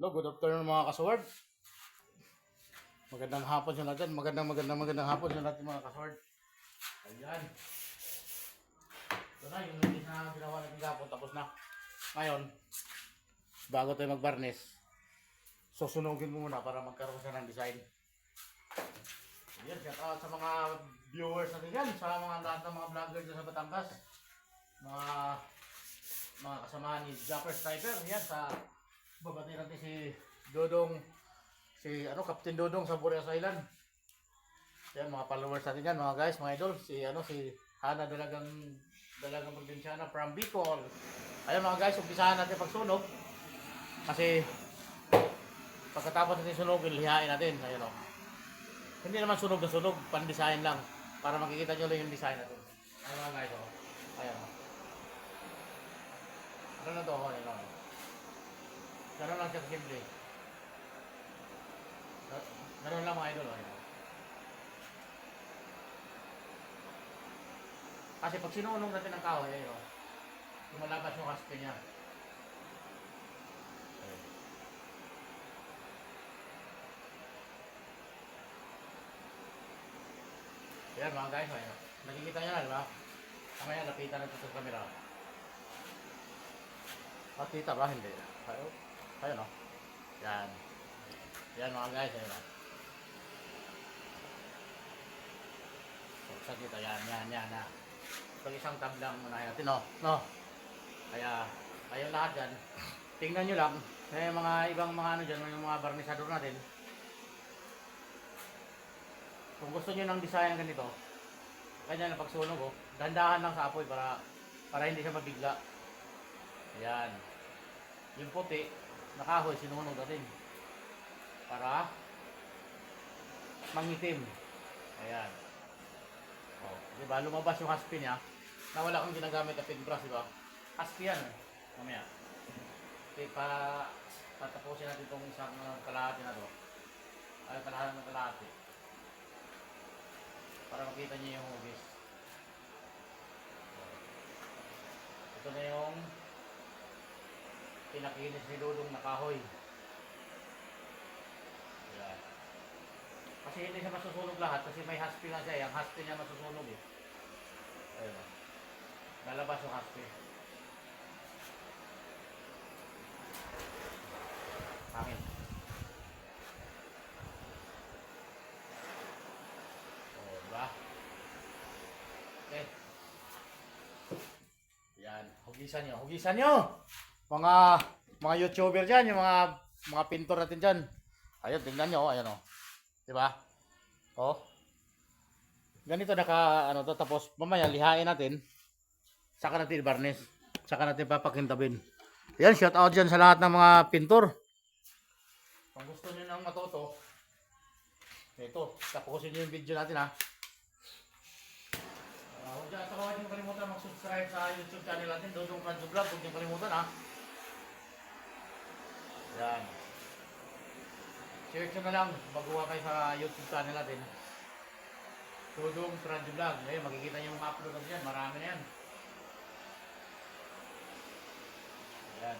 Hello, good afternoon mga kasword. Magandang hapon sa natin. Magandang hapon sa natin mga kasword. Ayan. Ito na, yung linis na ginawa natin kapon. Tapos na. Ngayon, bago tayo mag-varnish, susunugin muna para magkaroon siya ng design. Ayan, shout out sa mga viewers natin yan. Sa mga lahat ng mga vlogger dyan sa Batangas. Mga kasamahan ni Japper Sniper. Ayan, sa babati natin si Dodong, Captain Dodong sa Boreas Island. Yan mga followers natin yan, mga guys, mga idol. Si Hana Dalagang Provinciana from Bicol. Ayun mga guys, umpisahan natin pagsunog. Kasi pagkatapos natin sunogin, lihain natin. Ayun o. Hindi naman sunog na sunog, pan-design lang. Para makikita nyo lang yung design natin. Ayun mga guys o. Ayun o. Ano na to? Ayun o. Ganun lang siya simple. Ganun lang mga idol. Kasi pag sinunog natin ng kahoy, lumalabas yung kaspe niya. Ayan mga guys, nakikita nyo na, di ba? Kamaya nakita natin sa camera. Nakita ba? Hindi. Ayun o. Yan. Yan mga guys. Ayun o. So, kita. Yan. Pag isang tab lang muna natin. No. Kaya, ayun lahat dyan. Tingnan nyo lang. May mga ibang mga ano dyan. Yung mga barnisador natin. Kung gusto nyo ng design ganito, kanya na pagsunog o. Dandahan lang sa apoy para hindi siya mabigla. Ayan. Yung puti, nakahoy, sinunog natin. Para mangitim. Ayan. O, diba? Lumabas yung haspi niya. Nawala akong ginagamit na paintbrush, diba? Haspi yan. Mamaya. Okay, patapusin natin itong isang kalahati na to. Ay, kalahati. Para makita niyo yung hugis. Ito na yung pinakinis ni Dodong na kahoy. Ayan. Kasi hindi siya masusunog lahat kasi may haspi nga siya. Yung haspi niya masusunog eh. Ayun. Lalabas yung haspi. Hangin. O, diba? Okay. Yan. Hugisan nyo! Mga YouTuber dyan, yung mga pintor natin dyan. Ayun, tingnan nyo, ayan o. Diba? O. Ganito to, tapos mamaya lihain natin. Saka natin i-varnish. Saka natin papakintabin. Yan, shout out dyan sa lahat ng mga pintor. Kung gusto nyo nang matuto, ito, tapusin nyo yung video natin ha. Huwag nyo kalimutan mag-subscribe sa YouTube channel natin, Dodong Franjo Vlog. Huwag nyo kalimutan ha. Yan. Search nyo na lang, magawa kayo sa YouTube channel natin. Dodong Franjo Vlog. Ngayon, makikita nyo yung mga upload natin yan. Marami na yan. Yan.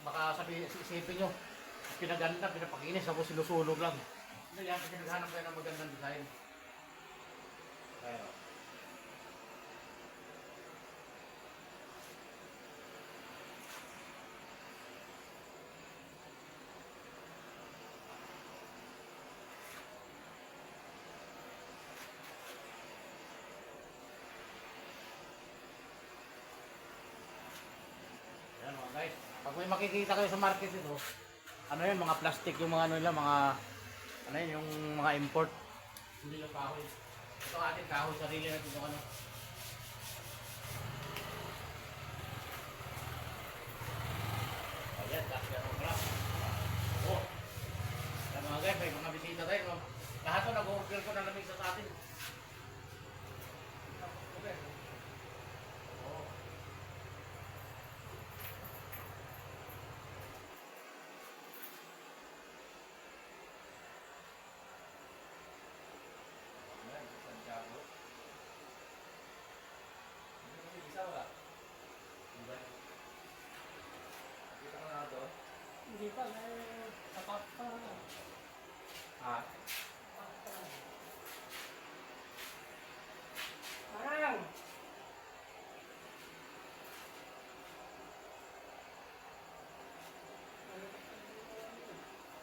Baka isipin nyo, pinaganda, pinapakinis, tapos sinusunog lang. Hindi yan, kasi naghanap kayo ng magandang design. Kaya, yan mga guys. Pag may makikita kayo sa market ito, ano yun, mga plastic, yung mga ano nila, yung mga import. Hindi yung kahoy. Ito ating kahoy, sarili natin yung ano. Ayan, kasi ano pala. Oh. Yan mga guys, may mga bisita tayo. Lahat to in-order ko na lamig sa atin. Okay. Oo. Ayan, Santiago. Isa wala? Diba? Kita ka na doon? Hindi pa, may tapat pa na. Ha? Parang!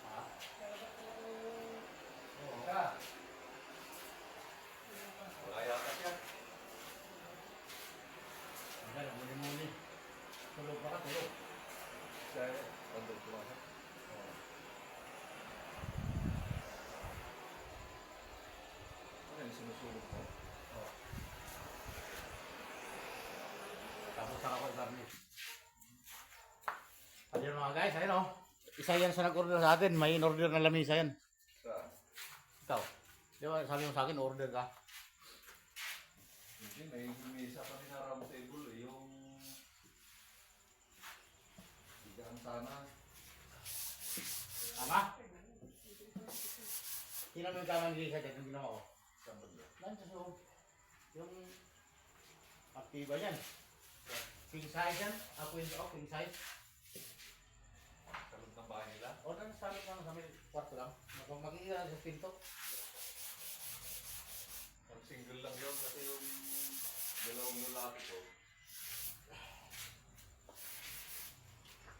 Ha? Oo ka. Wala yata siya. Hanggang, muli-muli. Tulog pa ka, tulog. Siya, ano tumasok? Oo. Ano yung sinusulog mo? Oo. Tapos ako sabi. Ayun mga guys, ayun o. Isa yan sa nag-order sa atin. May in-order na lamisa yan. Sa, Ikaw. Di ba sabi mo sa akin, order ka? hindi, may humisa kami na round table eh. Yung higaan sana. Tama? Sino mo yung tamang gisa dyan yung ginawa ko? Saan ba yun? Nandiyan sa yung aktiba yan. King size yan. Ako yung king size. Sa loob ng bahay nila? O na sabi ko sa amin, kwarto lang. Magkikita sa pinto. Ang single lang yun kasi yung dalawang lalaki ko.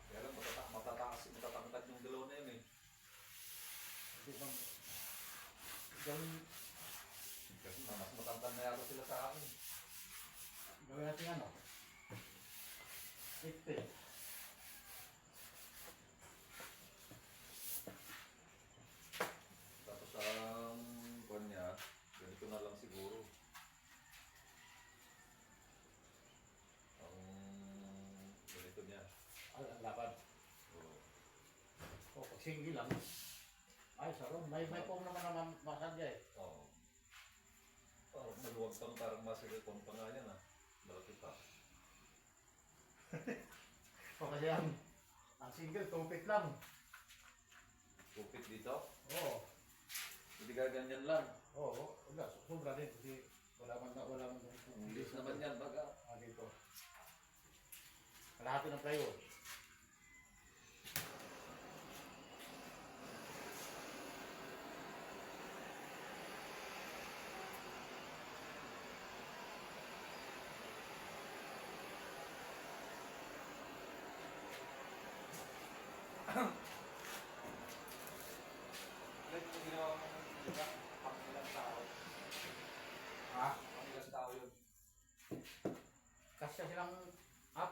Kaya lang matatangkad yung dalawa na yun eh. Hindi bang... Gawin, Kasi mas matangkad na yata sila sa akin. gawin natin ano? Ipit. Tapos ang buwan niya, ganito na lang siguro. Ang ganito niya. Ang lapad. Oo. O pag single lang. Ay, sarong. May foam naman na masadya eh. Oo. Parang maluwag pang parang masiripon pa nga yan ah. Malaki pa. O kasi ang single, 2 feet lang. Kupit dito. Oo. Hindi ka ganyan lang. Oo. Wala. Sobra din kasi wala man English naman yan baga. dito. Kalahati ng plywood. Ito ginawa mo diba? Pang ilang tao. Ha? Pang ilang tao yun. Kasya silang 4.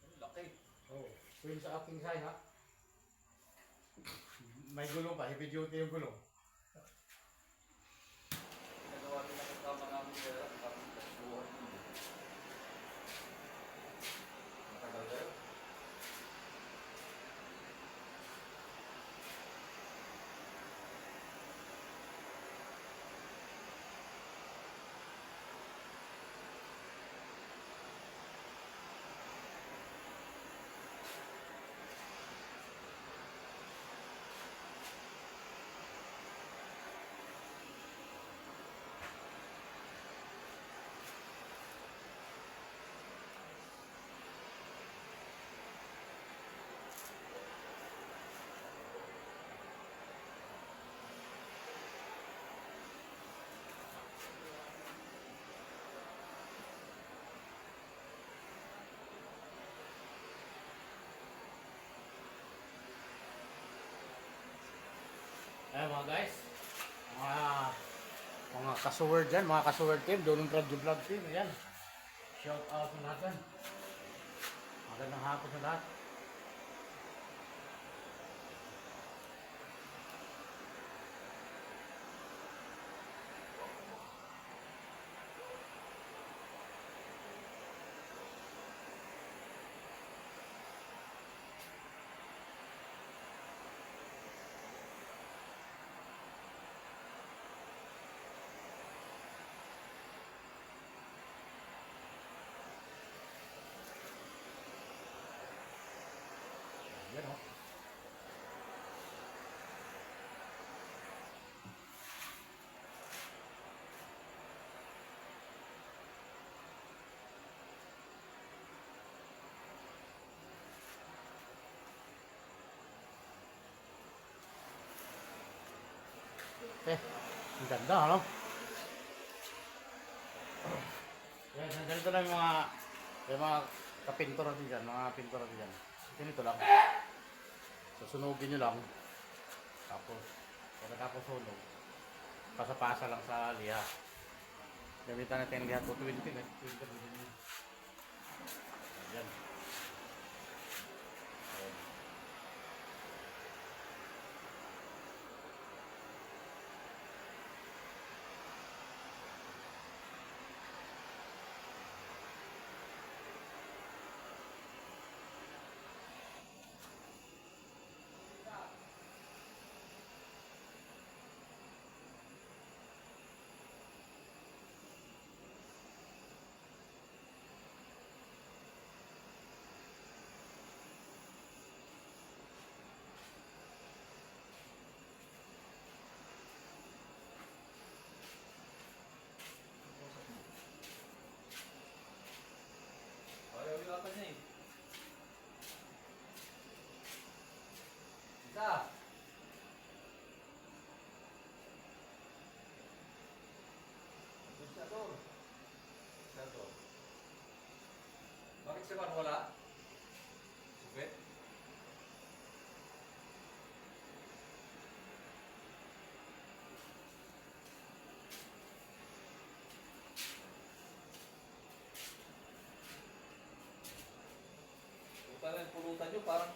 Ang laki. Oo. Queen sa aking size ha. May gulong pa. Heavy duty yung gulong. Nagawa nila ng tama namin kaya parang buhay yun. Matagal kayo. Ayan mga guys. Mga kasuward dyan. Mga kasuward team. Donong Radyo Vlog team. Ayan. Shout out sa lahat dyan. Magandang hapon sa lahat. Okay. Ang ganda, ano? Yan, ganito lang yung mga kapintor natin dyan, mga pintor natin dyan. Ganito lang. Susunugin nyo lang. Tapos, pagkatapos sunog, pasa-pasa lang sa liha. Gamitan natin ang liha 220. Ayan. Ayaw yung ata niya eh. Isa! Luciador. Luciador. Bakit si Juan wala? Supit? Puta na yung pulutan nyo, parang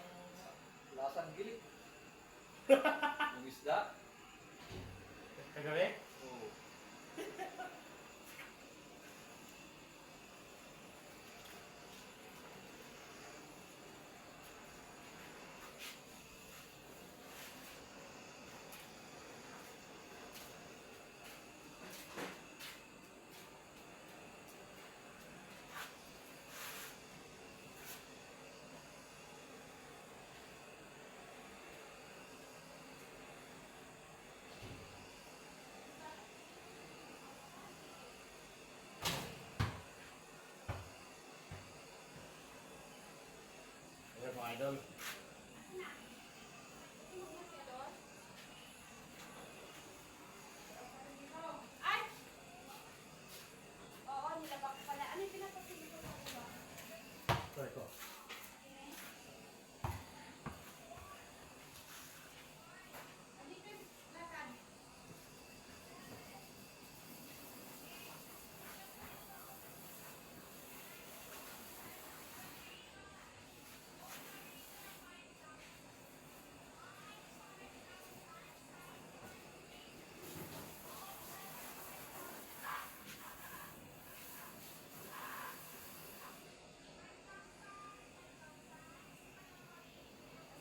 lasang gilik. Yung isda. Kagabi? Oo. Ayan mga idol. Ay! Oo, nilabak pala. Ano yung pinapapili ko sa iba? Sorry ko. Andito yung lakad.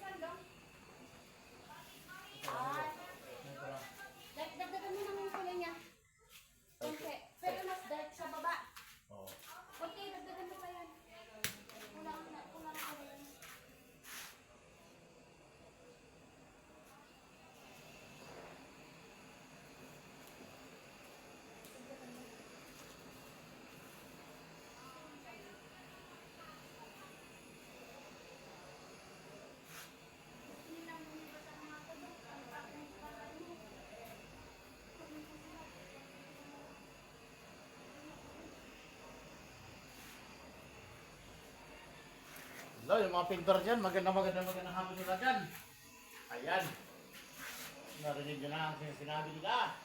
Saan lang? Ah, dagdagan mo naman yung kulay niya. Okay. Pero mas dark sa baba. Oo. Okay, dagdagan mo pa yan. Kulang na kulay. Hello, yung mga pintor dyan, magandang hapon nila dyan. Ayan. Narinig nyo na ang sinabi nila.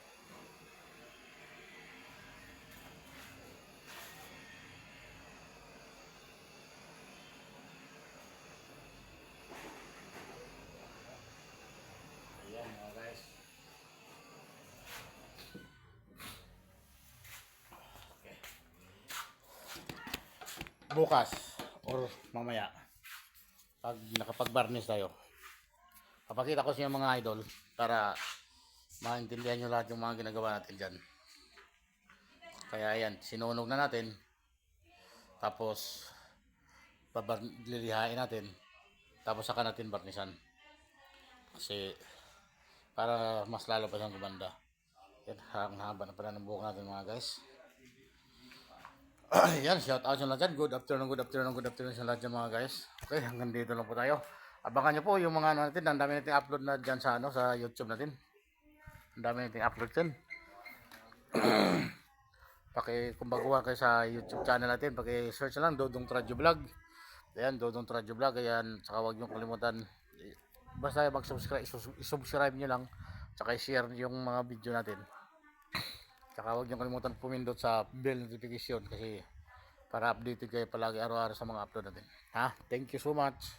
Ayan mga guys. Okay. Bukas or mamaya pag nakapag-varnish tayo, papakita ko sa inyo mga idol para maintindihan nyo lahat yung mga ginagawa natin dyan. Kaya ayan, sinunog na natin, tapos lilihain natin, tapos saka natin barnisan kasi para mas lalo pa siyang gumanda. Yan, ang haba na pala ng buhok natin mga guys. Yan, shout out sa lahat dyan. Good afternoon sa lahat dyan mga guys. Okay, hanggang dito lang po tayo. Abangan nyo po yung mga ano natin, ang dami natin upload na dyan sa, sa YouTube natin. Ang dami nating upload dyan. Kung baguhan kayo sa YouTube channel natin, search lang Dodong Tradyo Vlog. Ayan, Dodong Tradyo Vlog. Ayan, saka huwag nyo kalimutan. Basta mag-subscribe, subscribe nyo lang. Saka i-share yung mga video natin. Saka huwag nyo kalimutan pumindot sa bell notification kasi para updated kayo palagi araw-araw sa mga upload natin. Ha? Thank you so much.